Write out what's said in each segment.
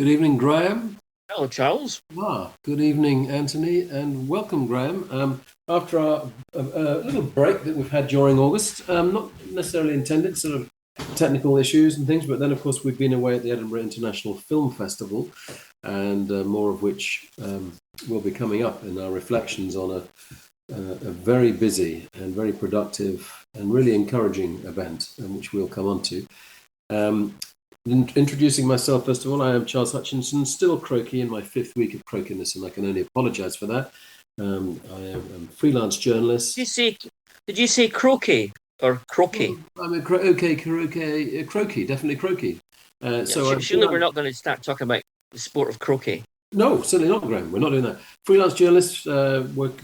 Good evening, Graham. Hello, Charles. Good evening, Anthony, and welcome, Graham. After our little break that we've had during August, not necessarily intended, sort of technical issues and things, but then, of course, we've been away at the Edinburgh International Film Festival, and more of which will be coming up in our reflections on a very busy and very productive and really encouraging event, which we'll come on to. Introducing myself, first of all, I am Charles Hutchinson, still croaky in my fifth week of croakiness, and I can only apologise for that. I am a freelance journalist. Did you say croquet or croquet? I'm croaky, definitely croaky. Yeah, surely we're not going to start talking about the sport of croquet. No, certainly not, Graham. We're not doing that. Freelance journalist,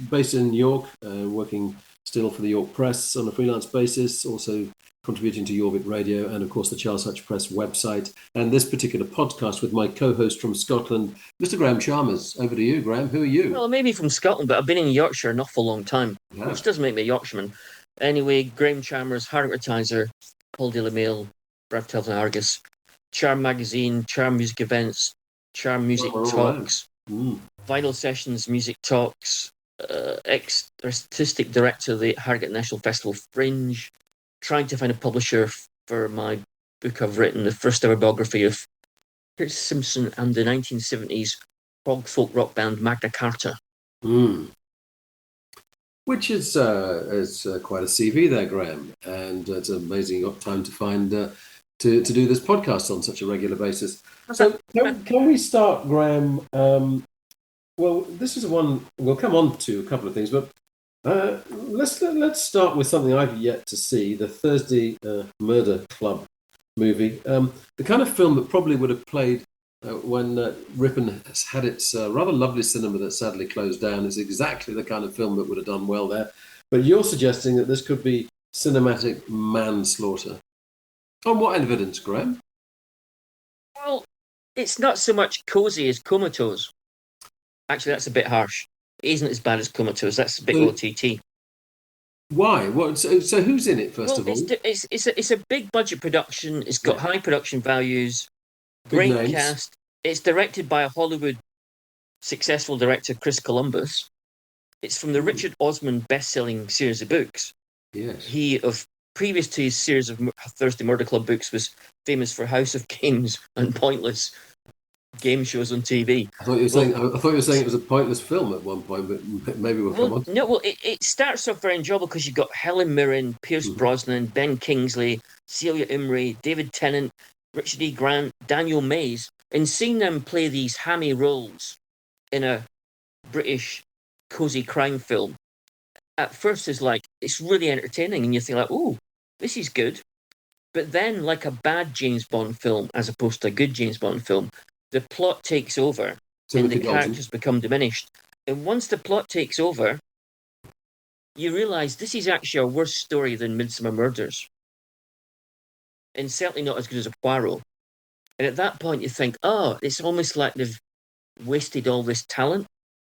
based in York, working still for the York Press on a freelance basis, also contributing to Yorvik Radio and, of course, the Charles Hutch Press website, and this particular podcast with my co-host from Scotland, Mr. Graham Chalmers. Over to you, Graham. Who are you? Well, maybe from Scotland, but I've been in Yorkshire an awful long time, which doesn't make me a Yorkshireman. Anyway, Graham Chalmers, Harriet Advertiser, Paul Daily Mail, Brad Telton Argus, Charm Magazine, Charm Music Events, Charm Music Talks, Vinyl Sessions, Music Talks, ex-artistic director of the Harrogate National Festival Fringe, trying to find a publisher for my book I've written, the first ever biography of Curtis Simpson and the 1970s prog folk rock band Magna Carta. Which is quite a CV there, Graham, and it's amazing you got time to find to do this podcast on such a regular basis. So can we start, Graham? Well, this is one we'll come on to a couple of things, but let's start with something I've yet to see: the Thursday Murder Club movie, the kind of film that probably would have played when Ripon had its rather lovely cinema that sadly closed down. Is exactly the kind of film that would have done well there. But you're suggesting that this could be cinematic manslaughter. On what evidence, Graham? Well, it's not so much cozy as comatose. Actually, that's a bit harsh. It isn't as bad as comatose. That's a bit OTT. Why? What? So who's in it, first of all? It's a big budget production. It's got high production values, Big great names. cast. It's directed by a Hollywood successful director, Chris Columbus. It's from the Richard Osman best-selling series of books. Yes. He, previous to his series of Thursday Murder Club books, was famous for House of Games and pointless game shows on TV. I thought you were saying it was a pointless film at one point, but maybe we'll come on. No, well, it starts off very enjoyable because you've got Helen Mirren, Pierce Brosnan, Ben Kingsley, Celia Imrie, David Tennant, Richard E. Grant, Daniel Mays, and seeing them play these hammy roles in a British cozy crime film at first is like, it's really entertaining, and you think like, oh, this is good. But then, like a bad James Bond film, as opposed to a good James Bond film, the plot takes over and the characters become diminished. And once the plot takes over, you realise this is actually a worse story than Midsummer Murders. And certainly not as good as a Poirot. And at that point you think, oh, it's almost like they've wasted all this talent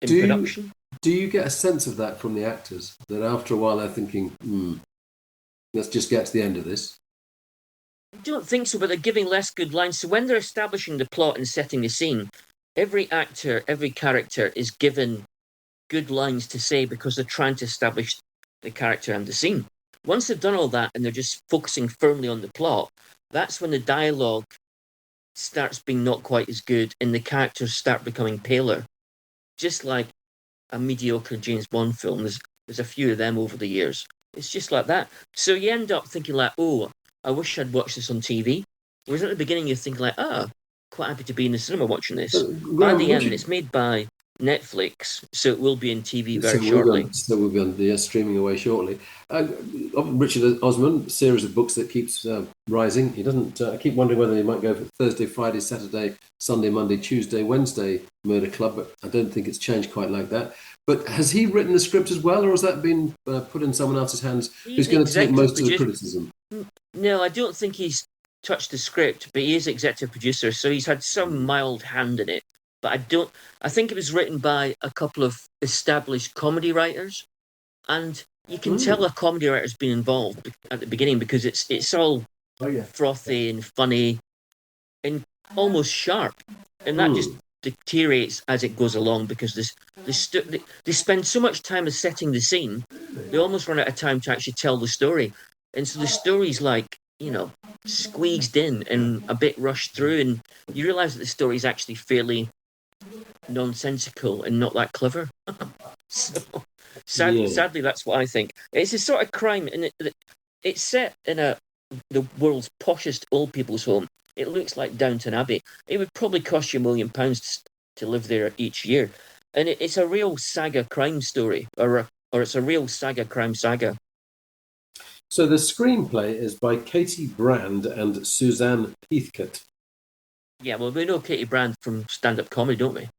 in production. Do you get a sense of that from the actors? That after a while they're thinking, let's just get to the end of this? I don't think so, but they're giving less good lines. So when they're establishing the plot and setting the scene, every actor, every character is given good lines to say because they're trying to establish the character and the scene. Once they've done all that and they're just focusing firmly on the plot, that's when the dialogue starts being not quite as good and the characters start becoming paler. Just like a mediocre James Bond film. There's a few of them over the years. It's just like that. So you end up thinking like, oh, I wish I'd watched this on TV. Whereas at the beginning you think like, quite happy to be in the cinema watching this. By the end, it's made by Netflix, so it will be in TV very shortly. So we'll be on streaming away shortly. Richard Osman, series of books that keeps rising. He doesn't. I keep wondering whether he might go for Thursday, Friday, Saturday, Sunday, Monday, Tuesday, Wednesday Murder Club, but I don't think it's changed quite like that. But has he written the script as well, or has that been put in someone else's hands who's going to take most of the criticism? No, I don't think he's touched the script, but he is executive producer, so he's had some mild hand in it. But I think it was written by a couple of established comedy writers, and you can tell a comedy writer's been involved at the beginning because it's all frothy and funny. And almost sharp, and that just deteriorates as it goes along because they spend so much time as setting the scene, they almost run out of time to actually tell the story, and so the story's like squeezed in and a bit rushed through, and you realise that the story is actually fairly nonsensical and not that clever. So sadly, that's what I think. It's a sort of crime, and it's set in the world's poshest old people's home. It looks like Downton Abbey. It would probably cost you £1 million to live there each year, and it's a real saga crime story, or it's a real saga crime saga. So the screenplay is by Katie Brand and Suzanne Heathcote. Yeah, well, we know Katie Brand from stand-up comedy, don't we?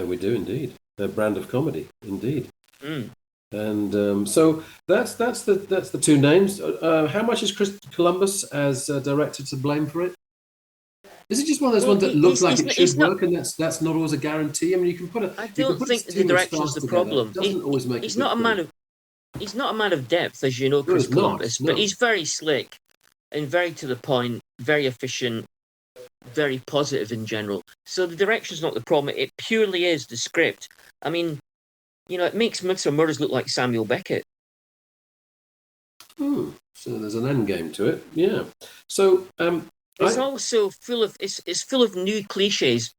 We do indeed. A brand of comedy, indeed. Mm. And so that's the two names. How much is Chris Columbus as director to blame for it? Is it just one of those ones that looks like it should work, and that's not always a guarantee? I mean, you can put it. I don't think the direction's the problem. It doesn't always make. He's not a man of. He's not a man of depth, as you know, Chris Columbus. But he's very slick and very to the point, very efficient, very positive in general. So the direction's not the problem. It purely is the script. I mean, it makes Midsomer Murders look like Samuel Beckett. So there's an end game to it, yeah. So it's also full of new cliches.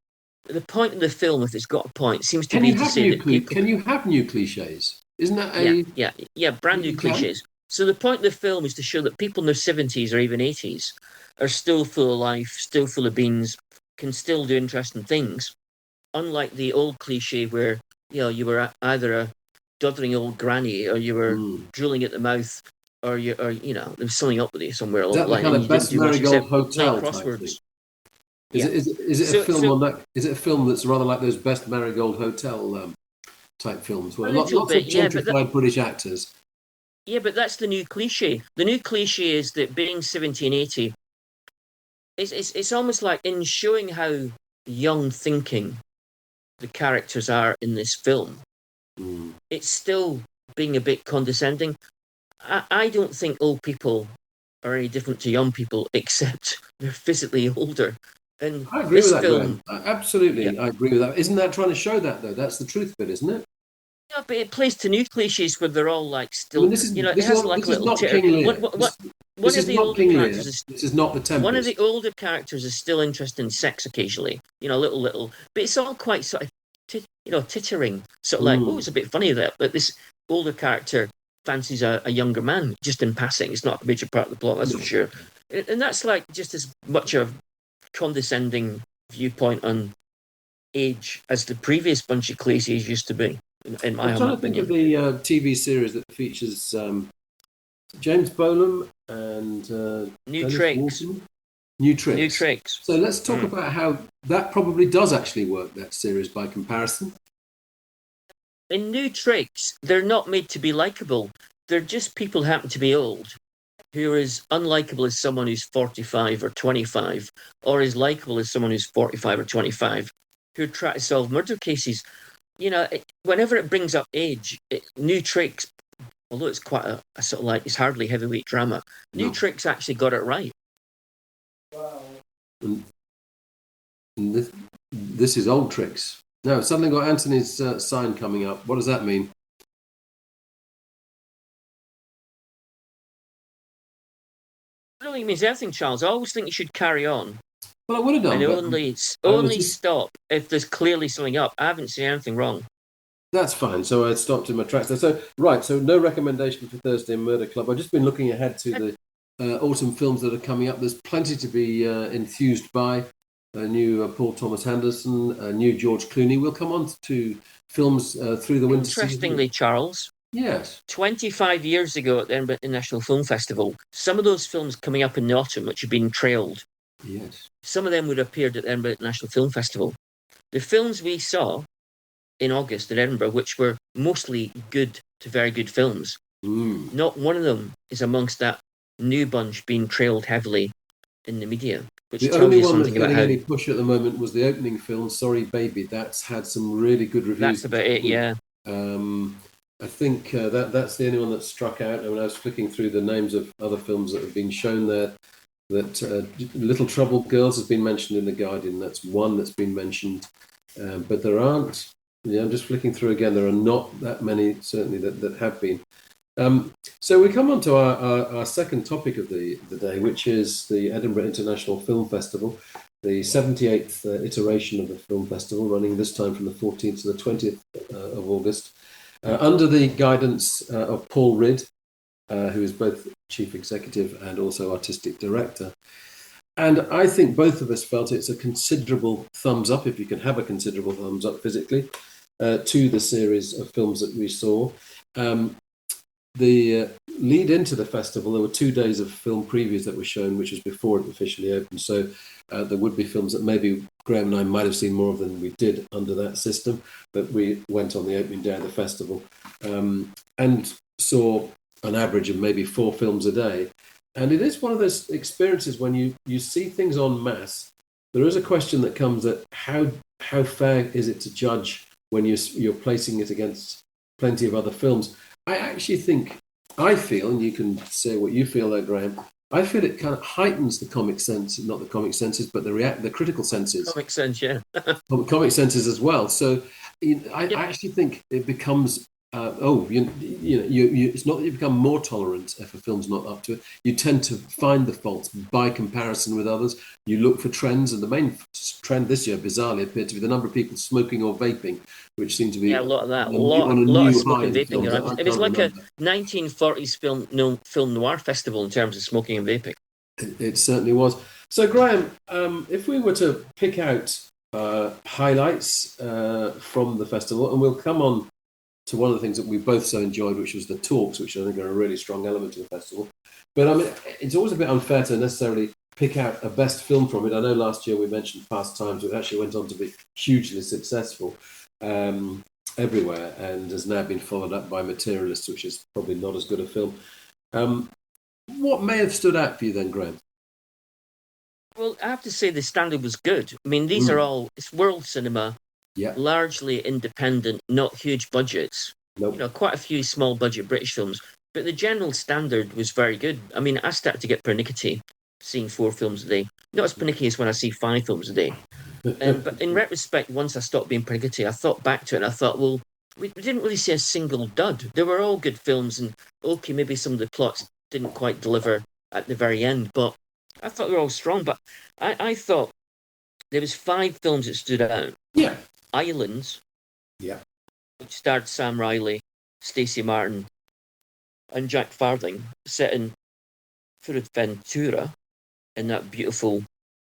The point of the film, if it's got a point, seems to be to say that people... Can you have new cliches? Isn't that brand new cliches? So the point of the film is to show that people in their 70s or even 80s are still full of life, still full of beans, can still do interesting things. Unlike the old cliche where you were either a doddering old granny or you were drooling at the mouth, or there was something up with you somewhere along the line. Kind of Best Marigold Hotel type thing? Is it a film on that? Is it a film that's rather like those Best Marigold Hotel type films where lots of gentrified British actors? Yeah, but that's the new cliche. The new cliche is that being 70 and 80, it's almost like in showing how young thinking the characters are in this film, it's still being a bit condescending. I don't think old people are any different to young people, except they're physically older. And I agree with that, Graham. Absolutely, I agree with that. Isn't that trying to show that, though? That's the truth of it, isn't it? Yeah, but it plays to new cliches where they're all like still. I mean, this is not King Lear. This is not King Lear. This is not The Tempest. One of the older characters is still interested in sex occasionally, little, but it's all quite sort of, tittering, sort of like, oh, it's a bit funny that this older character fancies a younger man just in passing. It's not a major part of the plot, that's for sure. And that's like just as much a condescending viewpoint on age as the previous bunch of cliches used to be. In my I'm trying to think of the TV series that features James Bolam and New Tricks. New Tricks. So let's talk about how that probably does actually work, that series, by comparison. In New Tricks, they're not made to be likeable. They're just people who happen to be old, who are as unlikable as someone who's 45 or 25, or as likable as someone who's 45 or 25, who try to solve murder cases. Whenever it brings up age, New Tricks, although it's quite a sort of like, it's hardly heavyweight drama, New Tricks actually got it right. Wow. And this is Old Tricks. No, suddenly got Anthony's sign coming up. What does that mean? I don't think it means anything, Charles. I always think you should carry on. Well, I would have done. And only stop if there's clearly something up. I haven't seen anything wrong. That's fine. So I stopped in my tracks there. So no recommendation for Thursday Murder Club. I've just been looking ahead to the autumn films that are coming up. There's plenty to be enthused by. A new Paul Thomas Anderson, a new George Clooney. We'll come on to films through the winter season. Interestingly, Charles. Yes. 25 years ago at the Edinburgh International Film Festival, some of those films coming up in the autumn, which have been trailed, yes, some of them would have appeared at the Edinburgh International Film Festival. The films we saw in August at Edinburgh, which were mostly good to very good films, not one of them is amongst that new bunch being trailed heavily in the media. The only one that's getting any push at the moment was the opening film, Sorry Baby. That's had some really good reviews. That's about it, yeah. I think that's the only one that struck out. I mean, I was flicking through the names of other films that have been shown there. that Little Trouble Girls has been mentioned in The Guardian. That's one that's been mentioned. But there aren't, I'm just flicking through again, there are not that many, certainly, that have been. So we come on to our second topic of the day, which is the Edinburgh International Film Festival, the 78th iteration of the film festival, running this time from the 14th to the 20th of August, under the guidance of Paul Ridd, who is both chief executive and also artistic director. And I think both of us felt it's a considerable thumbs up, if you can have a considerable thumbs up physically, to the series of films that we saw. The lead into the festival, there were 2 days of film previews that were shown, which was before it officially opened. So there would be films that maybe Graham and I might have seen more of than we did under that system, but we went on the opening day of the festival and saw an average of maybe 4 films a day. And it is one of those experiences when you see things en masse. There is a question that comes that how fair is it to judge when you're placing it against plenty of other films? I feel, and you can say what you feel there, Graham, I feel it kind of heightens the comic sense, not the comic senses, but the critical senses. Comic sense, yeah. Comic senses as well. So I actually think it becomes, it's not that you become more tolerant if a film's not up to it. You tend to find the faults by comparison with others. You look for trends, and the main trend this year, bizarrely, appeared to be the number of people smoking or vaping, which seemed to be a lot of that. A on lot of smoking and vaping. Films. It was like a 1940s film noir festival in terms of smoking and vaping. It certainly was. So, Graham, if we were to pick out highlights from the festival, and we'll come on to one of the things that we both so enjoyed, which was the talks, which I think are a really strong element of the festival. But I mean, it's always a bit unfair to necessarily pick out a best film from it. I know last year we mentioned Fast Times, which actually went on to be hugely successful everywhere, and has now been followed up by Materialist, which is probably not as good a film. What may have stood out for you then, Graham? Well, I have to say the standard was good. I mean, these are all, it's world cinema, largely independent, not huge budgets. Nope. Quite a few small budget British films, but the general standard was very good. I mean, I started to get pernickety seeing 4 films a day. Not as pernickety as when I see 5 films a day. But in retrospect, once I stopped being pernickety, I thought back to it and I thought, well, we didn't really see a single dud. They were all good films, and okay, maybe some of the plots didn't quite deliver at the very end, but I thought they were all strong. But I thought there was 5 films that stood out. Yeah. Islands. Yeah. Which starred Sam Riley, Stacey Martin, and Jack Farthing, set in Fuerteventura, in that beautiful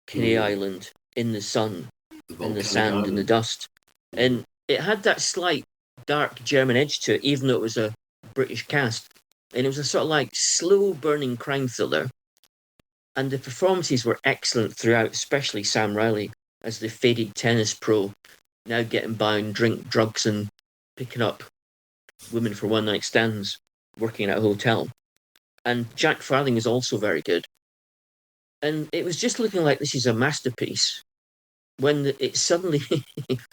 Canary Island, in the sun, in the sand, in the dust. And it had that slight dark German edge to it, even though it was a British cast. And it was a sort of like slow burning crime thriller. And the performances were excellent throughout, especially Sam Riley as the faded tennis pro, now getting by on drink, drugs, and picking up women for one night stands, working at a hotel. And Jack Farthing is also very good. And it was just looking like this is a masterpiece when it suddenly,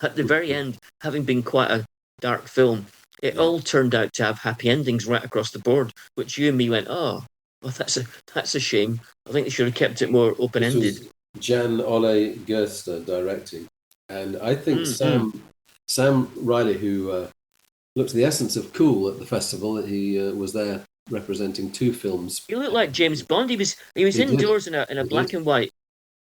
at the very end, having been quite a dark film, it all turned out to have happy endings right across the board, which you and me went, oh, well, that's a shame. I think they should have kept it more open-ended. Jan Ole Gerster directing. And I think Sam Riley, who looked the essence of cool at the festival, he was there representing 2 films. He looked like James Bond. He was indoors in a black and white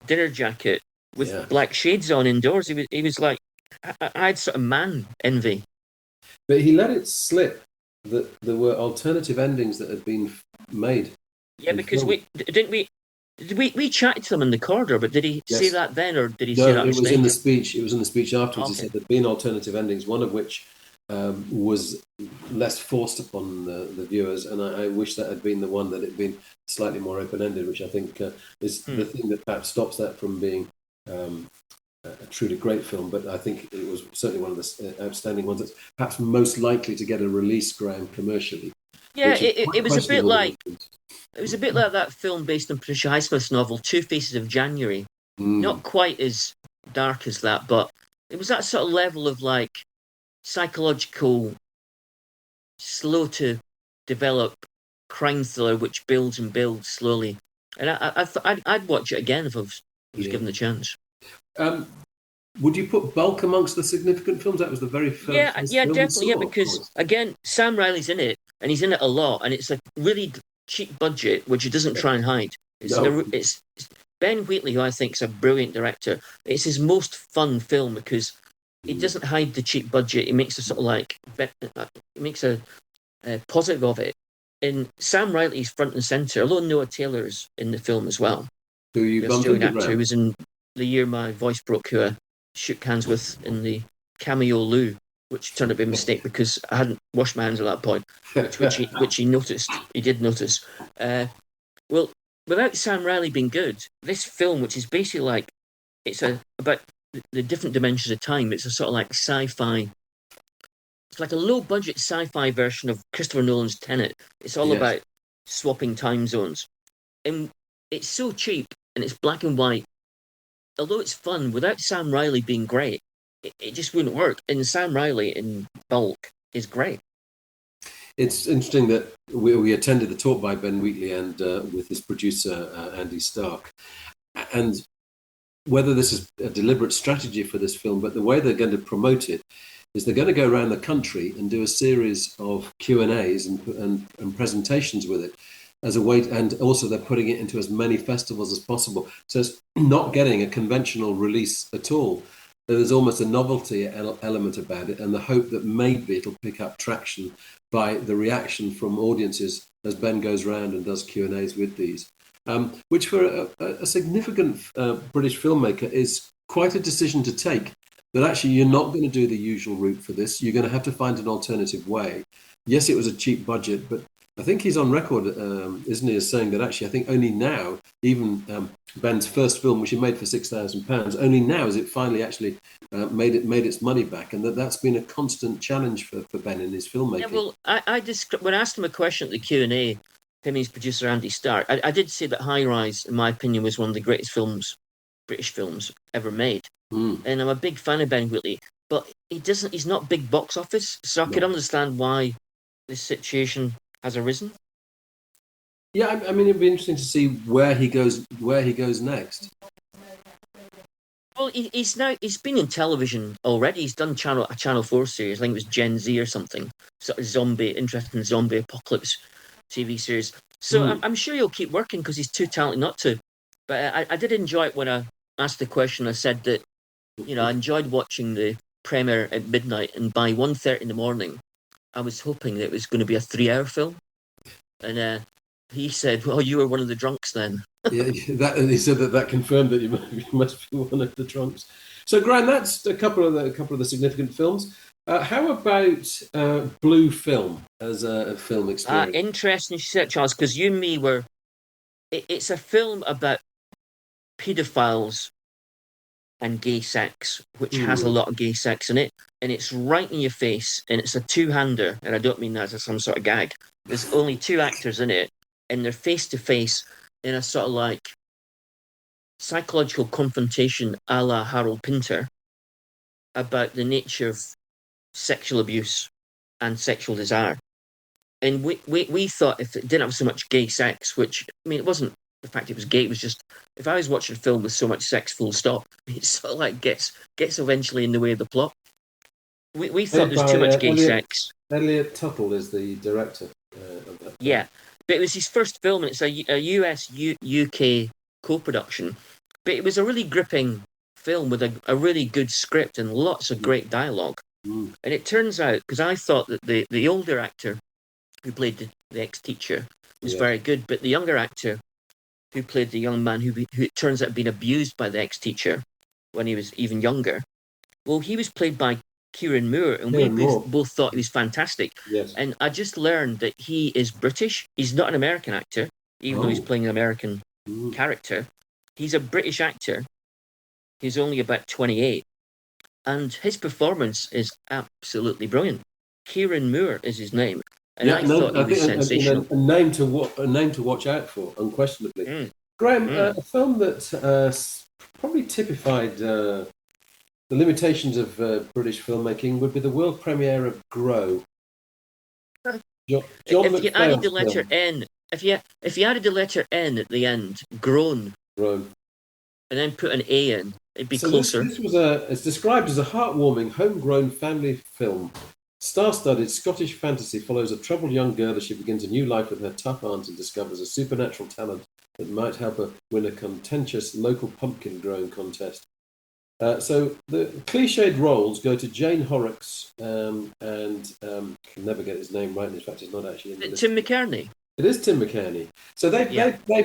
dinner jacket with black shades on indoors. He was like, I had sort of man envy. But he let it slip that there were alternative endings that had been made. Yeah, because we chatted to him in the corridor, but did he say that then, or did he say that on stage? It was in the speech. It was in the speech afterwards. Okay. He said there'd been alternative endings, one of which was less forced upon the viewers, and I wish that had been the one that had been slightly more open-ended, which I think is the thing that perhaps stops that from being a truly great film. But I think it was certainly one of the outstanding ones that's perhaps most likely to get a release, Graham, commercially. Yeah, it was a bit like that film based on Patricia Highsmith's novel Two Faces of January. Not quite as dark as that, but it was that sort of level of like psychological, slow to develop crime thriller, which builds and builds slowly And I'd watch it again if I was given the chance. Would you put Bulk amongst the significant films? That was the very first film definitely, because again, Sam Riley's in it, and he's in it a lot, and it's a really cheap budget, which he doesn't try and hide. It's Ben Wheatley, who I think is a brilliant director. It's his most fun film because he doesn't hide the cheap budget. He makes a sort of like he makes a positive of it. And Sam Riley's front and center, although Noah Taylor's in the film as well. Who you the Australian actor who was in The Year My Voice Broke, who I shook hands with in the cameo loo, which turned out to be a mistake because I hadn't washed my hands at that point, which he noticed. He did notice. Well, without Sam Riley being good, this film, which is basically like it's about the different dimensions of time. It's a sort of like sci-fi. It's like a low-budget sci-fi version of Christopher Nolan's Tenet. It's all about swapping time zones, and it's so cheap and it's black and white. Although it's fun, without Sam Riley being great, it just wouldn't work. And Sam Riley in Bulk is great. It's interesting that we attended the talk by Ben Wheatley and with his producer, Andy Stark. And whether this is a deliberate strategy for this film, but the way they're going to promote it is they're going to go around the country and do a series of Q&As and presentations with it as a way, and also they're putting it into as many festivals as possible. So it's not getting a conventional release at all. There's almost a novelty element about it, and the hope that maybe it'll pick up traction by the reaction from audiences as Ben goes around and does Q&As with these, which for a significant British filmmaker is quite a decision to take, that actually you're not going to do the usual route for this. You're going to have to find an alternative way. Yes, it was a cheap budget, but I think he's on record, isn't he, as saying that actually I think only now, even Ben's first film, which he made for £6,000, only now is it finally actually made its money back, and that's been a constant challenge for Ben in his filmmaking. Yeah, well, when I asked him a question at the Q&A, him and his producer Andy Stark, I did say that High Rise, in my opinion, was one of the greatest British films ever made. And I'm a big fan of Ben Wheatley, but he's not big box office, so I could understand why this situation has arisen. Yeah, I mean, it'd be interesting to see where he goes next. Well, he's been in television already. He's done a Channel 4 series. I think it was Gen Z or something. Sort of interesting zombie apocalypse TV series. So I'm sure he'll keep working because he's too talented not to. But I did enjoy it when I asked the question. I said that, I enjoyed watching the premiere at midnight, and by 1:30 in the morning, I was hoping that it was going to be a 3-hour film. And he said, well, you were one of the drunks then. Yeah, he said that confirmed that you must be one of the drunks. So, Graham, that's a couple of the significant films. How about Blue Film as a film experience? Interesting you said, Charles, because you and me were... It's a film about paedophiles and gay sex, which has a lot of gay sex in it, and it's right in your face, and it's a two-hander, and I don't mean that as some sort of gag. There's only 2 actors in it, and they're face-to-face in a sort of like psychological confrontation a la Harold Pinter about the nature of sexual abuse and sexual desire. And we thought if it didn't have so much gay sex, which, I mean, it wasn't the fact it was gay, it was just, if I was watching a film with so much sex full stop, it sort of like gets eventually in the way of the plot. We thought there's too much gay sex. Elliot Tuttle is the director of that. Yeah, but it was his first film, and it's a US-UK co-production. But it was a really gripping film with a really good script and lots of great dialogue. And it turns out, because I thought that the older actor who played the ex-teacher was very good, but the younger actor who played the young man who it turns out had been abused by the ex-teacher when he was even younger, well, he was played by Kieran Moore, and we both thought he was fantastic. Yes. And I just learned that he is British. He's not an American actor, even though he's playing an American character. He's a British actor. He's only about 28. And his performance is absolutely brilliant. Kieran Moore is his name. And I thought he was sensational. A name to watch out for, unquestionably. Graham, a film that probably typified the limitations of British filmmaking would be the world premiere of Grow. If you added the letter N if you added the letter N at the end, grown, Rome. and then put an A in, it'd be So closer. it's described as a heartwarming, homegrown family film. Star-studded Scottish fantasy follows a troubled young girl as she begins a new life with her tough aunt and discovers a supernatural talent that might help her win a contentious local pumpkin growing contest. So the cliched roles go to Jane Horrocks and can never get his name right. In fact, it's not actually in the list. Tim McKerney. It is Tim McKerney. So they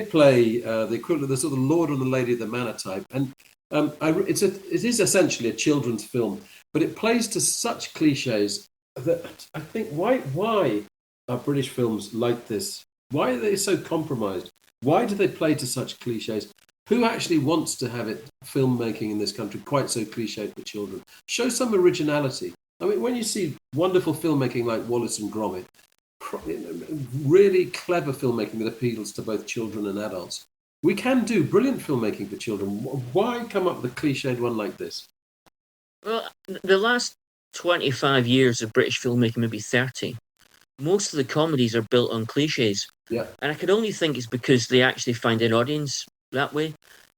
play the equivalent of the sort of Lord and the Lady of the Manor type, and it is essentially a children's film, but it plays to such cliches that I think why are British films like this? Why are they so compromised? Why do they play to such cliches? Who actually wants to have it filmmaking in this country quite so cliched for children? Show some originality. I mean, when you see wonderful filmmaking like Wallace and Gromit, really clever filmmaking that appeals to both children and adults, we can do brilliant filmmaking for children. Why come up with a cliched one like this? Well, the last 25 years of British filmmaking, maybe 30, most of the comedies are built on cliches. Yeah. And I could only think it's because they actually find an audience that way.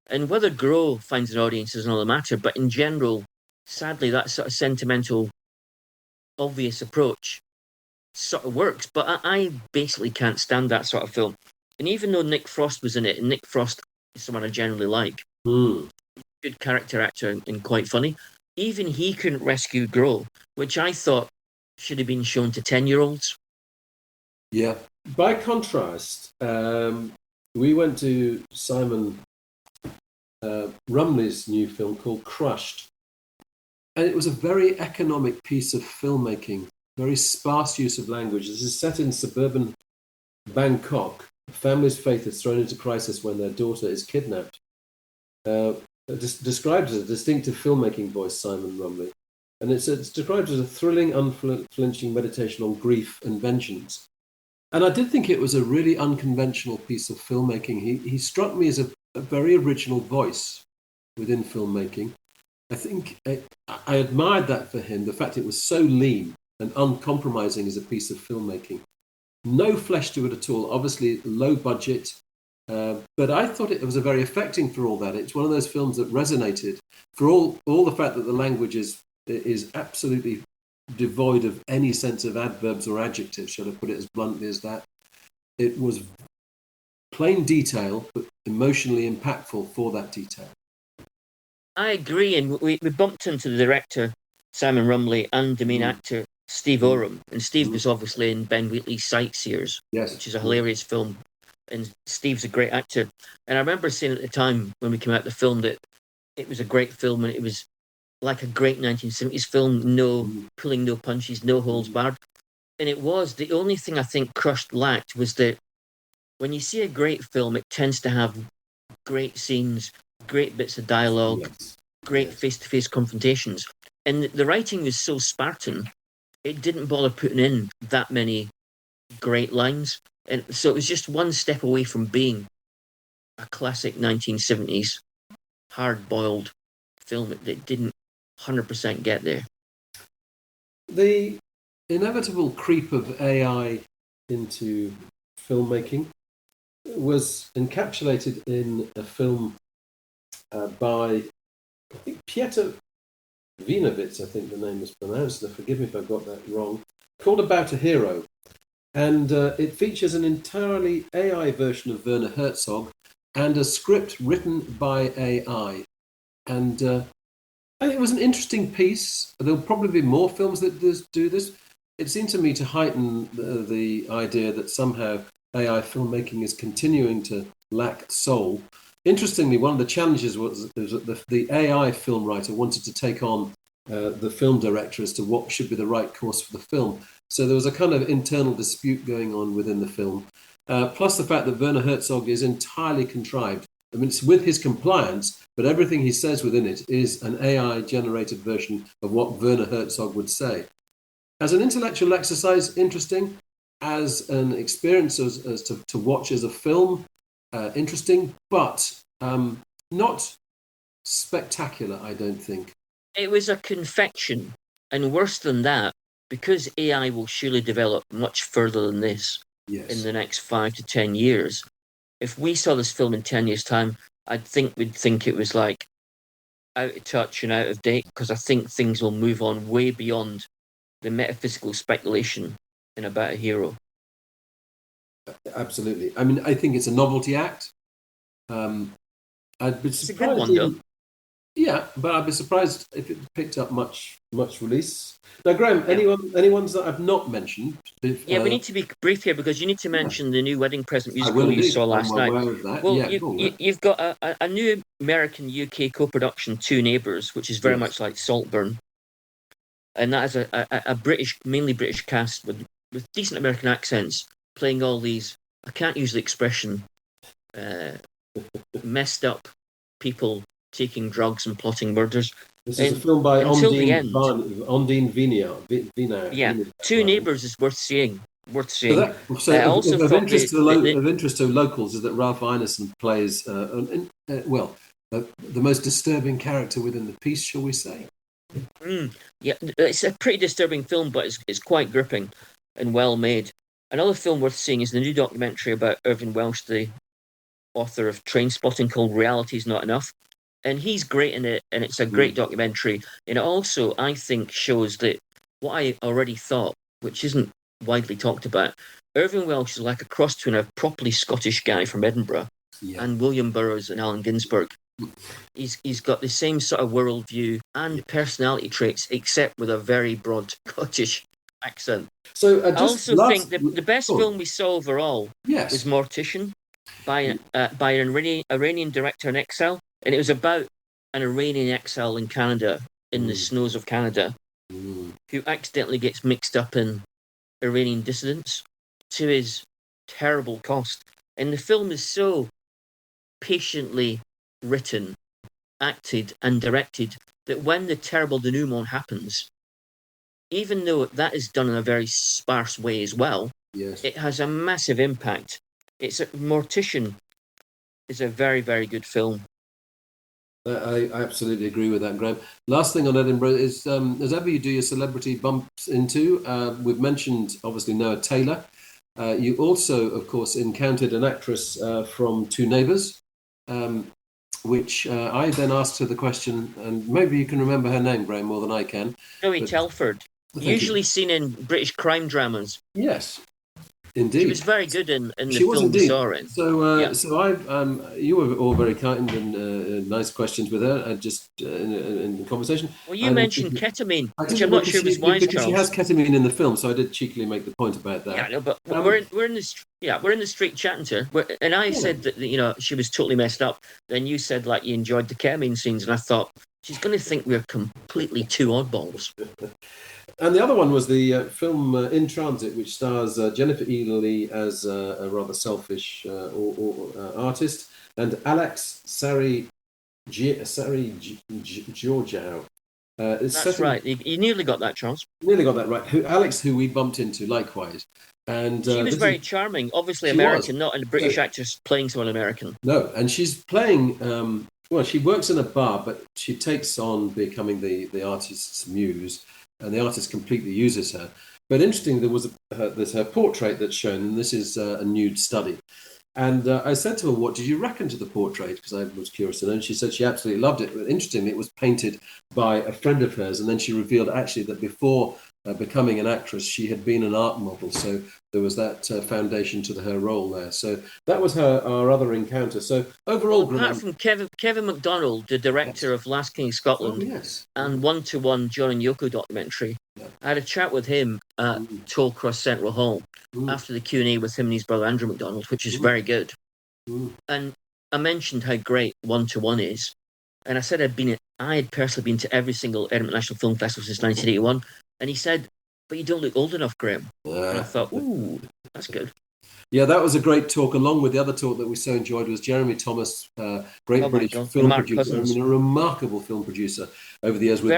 And whether Grow finds an audience is another matter, but in general, sadly, that sort of sentimental, obvious approach sort of works. But I basically can't stand that sort of film. And even though Nick Frost was in it, and Nick Frost is someone I generally like, good character actor and quite funny, even he couldn't rescue Grow, which I thought should have been shown to 10-year-olds. Yeah. By contrast, we went to Simon Rumley's new film called Crushed. And it was a very economic piece of filmmaking, very sparse use of language. This is set in suburban Bangkok. A family's faith is thrown into crisis when their daughter is kidnapped. Described as a distinctive filmmaking voice, Simon Rumley. And it's described as a thrilling, unflinching meditation on grief and vengeance. And I did think it was a really unconventional piece of filmmaking. He struck me as a very original voice within filmmaking. I think I admired that for him, the fact it was so lean and uncompromising as a piece of filmmaking. No flesh to it at all, obviously low budget, but I thought it was a very affecting for all that. It's one of those films that resonated for all the fact that the language is absolutely devoid of any sense of adverbs or adjectives, shall I put it as bluntly as that. It was plain detail, but emotionally impactful for that detail. I agree, and we bumped into the director, Simon Rumley, and the main actor, Steve Oram. And Steve was obviously in Ben Wheatley's Sightseers, which is a hilarious film. And Steve's a great actor. And I remember saying at the time when we came out the film that it was a great film and it was like a great 1970s film, pulling no punches, no holds barred. And it was. The only thing I think Crushed lacked was that when you see a great film, it tends to have great scenes, great bits of dialogue, great face-to-face confrontations. And the writing was so Spartan, it didn't bother putting in that many great lines. And so it was just one step away from being a classic 1970s hard-boiled film that didn't 100% get there. The inevitable creep of AI into filmmaking was encapsulated in a film by, I think, Pieter Wienowitz, I think the name is pronounced, and forgive me if I've got that wrong, called About a Hero. And it features an entirely AI version of Werner Herzog and a script written by AI. And I think it was an interesting piece. There'll probably be more films that do this. It seemed to me to heighten the idea that somehow AI filmmaking is continuing to lack soul. Interestingly, one of the challenges was that the AI film writer wanted to take on the film director as to what should be the right course for the film. So there was a kind of internal dispute going on within the film. Plus the fact that Werner Herzog is entirely contrived. I mean, it's with his compliance, but everything he says within it is an AI-generated version of what Werner Herzog would say. As an intellectual exercise, interesting. As an experience as to watch as a film, interesting, but not spectacular, I don't think. It was a confection, and worse than that, because AI will surely develop much further than this, in the next 5 to 10 years. If we saw this film in 10 years' time, we'd think it was like out of touch and out of date, because I think things will move on way beyond the metaphysical speculation in about a hero. Absolutely. I mean, I think it's a novelty act. I'd be surprised. It's a good one, though. Yeah, but I'd be surprised if it picked up much release. Now, Graham, any ones that I've not mentioned? We need to be brief here, because you need to mention the new Wedding Present musical you saw last I'm night. aware of that. Well, you've got a new American-UK co-production, Two Neighbours, which is very much like Saltburn. And that is a mainly British cast with decent American accents, playing all these, I can't use the expression, messed up people taking drugs and plotting murders. This is a film by Ondine Vina. Yeah, Two Neighbours is worth seeing. So of interest to locals is that Ralph Ineson plays the most disturbing character within the piece, shall we say? Yeah, it's a pretty disturbing film, but it's quite gripping and well made. Another film worth seeing is the new documentary about Irvine Welsh, the author of Trainspotting, called Reality's Not Enough. And he's great in it, and it's a great documentary. And it also, I think, shows that what I already thought, which isn't widely talked about, Irvine Welsh is like a cross between a properly Scottish guy from Edinburgh and William Burroughs and Allen Ginsberg. He's got the same sort of worldview and personality traits, except with a very broad Scottish accent. So I also think the best film we saw overall was Mortician by an Iranian director in exile, and it was about an Iranian exile in Canada, in the snows of Canada, who accidentally gets mixed up in Iranian dissidents to his terrible cost. And the film is so patiently written, acted, and directed that when the terrible denouement happens, even though that is done in a very sparse way as well, it has a massive impact. Mortician is a very, very good film. I absolutely agree with that, Graham. Last thing on Edinburgh is, as ever you do your celebrity bumps into, we've mentioned, obviously, Noah Taylor. You also, of course, encountered an actress from Two Neighbours, which I then asked her the question, and maybe you can remember her name, Graham, more than I can. Zoe Telford, usually seen in British crime dramas. Yes. Indeed, she was very good in the film we saw in. So you were all very kind and nice questions with her, just in conversation. Well, you mentioned ketamine, which I'm not sure was wise, because she has ketamine in the film, so I did cheekily make the point about that. Yeah, no, but we're in the street chatting to her, and I said that she was totally messed up. Then you said you enjoyed the ketamine scenes, and I thought she's going to think we're completely two oddballs. And the other one was the film In Transit, which stars Jennifer Ely as a rather selfish artist, and Alex Sari Georgiou. That's right. You nearly got that, Charles. Nearly got that right. Alex, who we bumped into, likewise. And she was very charming. Obviously American, not a British actress playing someone American. No, and she's playing... she works in a bar, but she takes on becoming the artist's muse, and the artist completely uses her. But interesting, there's her portrait that's shown, and this is a nude study. And I said to her, what did you reckon to the portrait? Because I was curious to know. And she said she absolutely loved it. But interestingly, it was painted by a friend of hers. And then she revealed actually that before becoming an actress, she had been an art model. So there was that foundation to her role there. So that was our other encounter. So overall, apart from Kevin MacDonald, the director of Last King of Scotland, and One-to-One John and Yoko documentary, I had a chat with him at Tollcross Central Hall after the Q&A with him and his brother Andrew MacDonald, which is very good. And I mentioned how great One-to-One is. And I said I had personally been to every single Edinburgh International Film Festival since 1981. And he said, but you don't look old enough, Graham. And I thought, ooh, that's good. Yeah, that was a great talk. Along with the other talk that we so enjoyed was Jeremy Thomas, British film producer. A remarkable film producer over the years with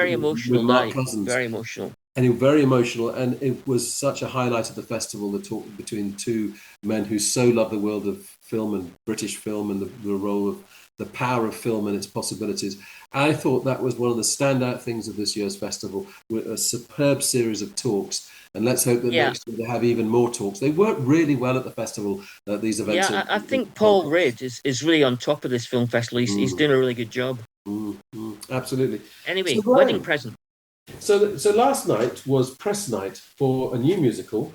Mark Cousins. Very emotional. And he was very emotional. And it was such a highlight of the festival, the talk between two men who so love the world of film and British film and the role of the power of film and its possibilities. I thought that was one of the standout things of this year's festival, with a superb series of talks. and let's hope that next year they have even more talks. They work really well at the festival, these events. Yeah, I think Paul Ridd is really on top of this film festival. He's doing a really good job. Absolutely. Anyway, wedding present. So last night was press night for a new musical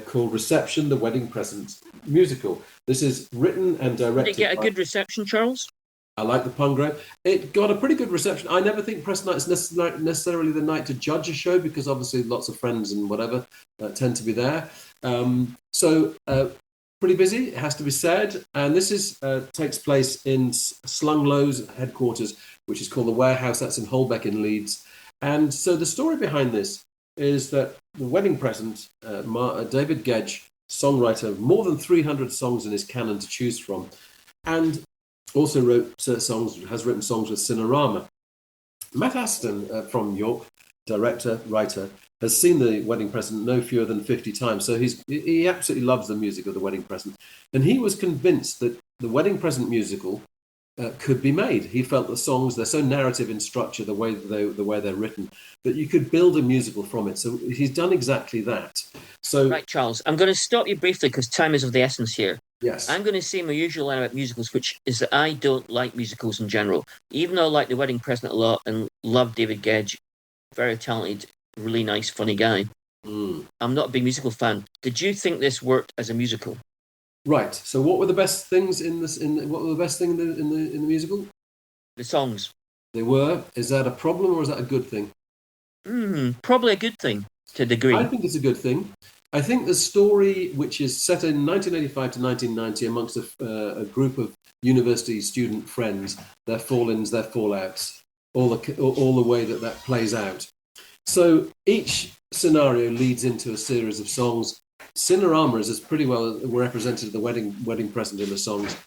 called Reception, the Wedding Present musical. This is written and directed. Did it get a good reception, Charles? I like the pun, Graham. It got a pretty good reception. I never think press night is necessarily the night to judge a show because obviously lots of friends and whatever tend to be there. Pretty busy, it has to be said. And this takes place in Slung Low's headquarters, which is called the Warehouse. That's in Holbeck in Leeds. And so the story behind this is that the wedding present, David Gedge, songwriter, more than 300 songs in his canon to choose from, and also has written songs with Cinerama. Matt Aston from York, director, writer, has seen the wedding present no fewer than 50 times. So he absolutely loves the music of the wedding present. And he was convinced that the wedding present musical could be made. He felt the songs, they're so narrative in structure, the way they're written, that you could build a musical from it. So he's done exactly that. So right, Charles, I'm going to stop you briefly because time is of the essence here. Yes. I'm going to say my usual line about musicals, which is that I don't like musicals in general. Even though I like The Wedding Present a lot and love David Gedge, very talented, really nice, funny guy, I'm not a big musical fan. Did you think this worked as a musical? Right. So, what were the best things in the musical? The songs. They were. Is that a problem or is that a good thing? Probably a good thing to a degree. I think it's a good thing. I think the story, which is set in 1985 to 1990 amongst a group of university student friends, their fall-ins, their fallouts, all the way that plays out. So each scenario leads into a series of songs. Cinerama is pretty well represented the wedding present in the songs.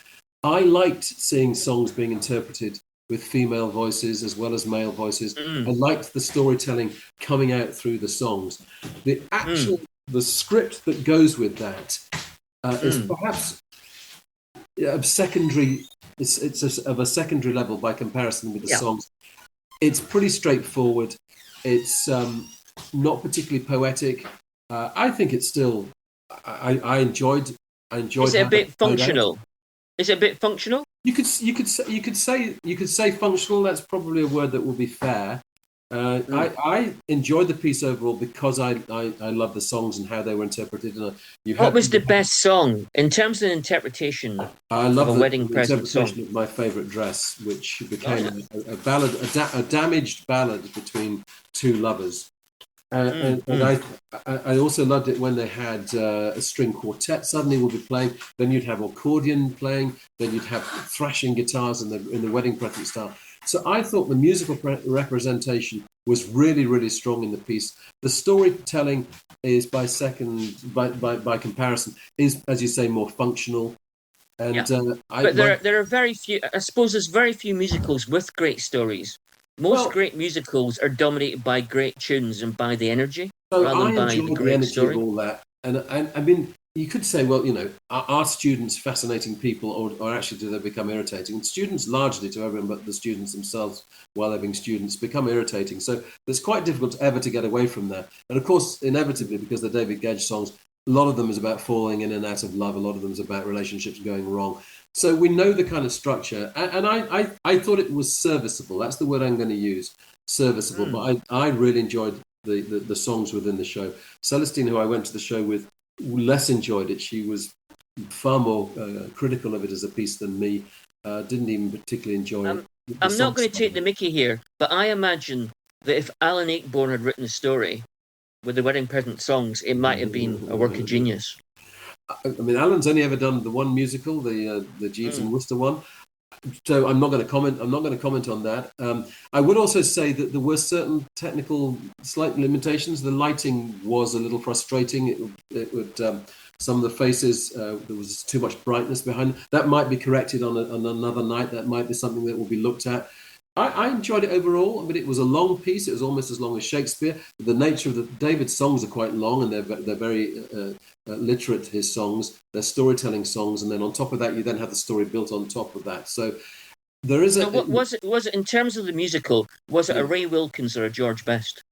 I liked seeing songs being interpreted with female voices as well as male voices. I liked the storytelling coming out through the songs. The script that goes with that is perhaps of secondary. It's of a secondary level by comparison with the songs. It's pretty straightforward. It's not particularly poetic. I think it's still. I enjoyed. Is it a bit functional? Is it a bit functional? You could say functional. That's probably a word that will be fair. I enjoyed the piece overall because I love the songs and how they were interpreted. And what was the best song in terms of interpretation? I love the wedding present song of My Favourite Dress, which became a ballad, a damaged ballad between two lovers. And I also loved it when they had a string quartet suddenly would be playing. Then you'd have accordion playing. Then you'd have thrashing guitars in the wedding present style. So I thought the musical representation was really, really strong in the piece. The storytelling is by comparison is, as you say, more functional. And but there are very few. I suppose there's very few musicals with great stories. Most great musicals are dominated by great tunes and by the energy, rather than by the great story. Of all that. And I mean, you could say, well, are students fascinating people, or actually do they become irritating? And students, largely to everyone but the students themselves, while they're being students, become irritating. So it's quite difficult ever to get away from that. And of course, inevitably, because the David Gedge songs, a lot of them is about falling in and out of love. A lot of them is about relationships going wrong. So we know the kind of structure. And I thought it was serviceable. That's the word I'm going to use, serviceable. But I really enjoyed the songs within the show. Celestine, who I went to the show with, less enjoyed it. She was far more critical of it as a piece than me. Didn't even particularly enjoy it. I'm not going to take the mickey here, but I imagine that if Alan Ayckbourn had written a story with the wedding present songs, it might have been a work of genius. I mean, Alan's only ever done the one musical, the Jeeves and Wooster one. So I'm not going to comment. I'm not going to comment on that. I would also say that there were certain technical slight limitations. The lighting was a little frustrating. It would some of the faces there was too much brightness behind. That might be corrected on another night. That might be something that will be looked at. I enjoyed it overall. I mean, it was a long piece. It was almost as long as Shakespeare. The nature of David's songs are quite long, and they're very literate. His songs, they're storytelling songs, and then on top of that, you then have the story built on top of that. So there is a. Was it in terms of the musical? Was it a Ray Wilkins or a George Best?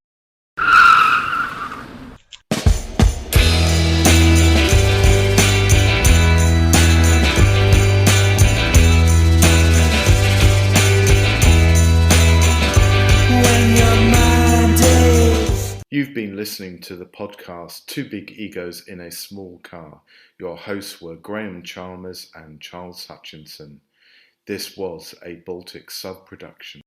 You've been listening to the podcast Two Big Egos in a Small Car. Your hosts were Graham Chalmers and Charles Hutchinson. This was a Baltic sub-production.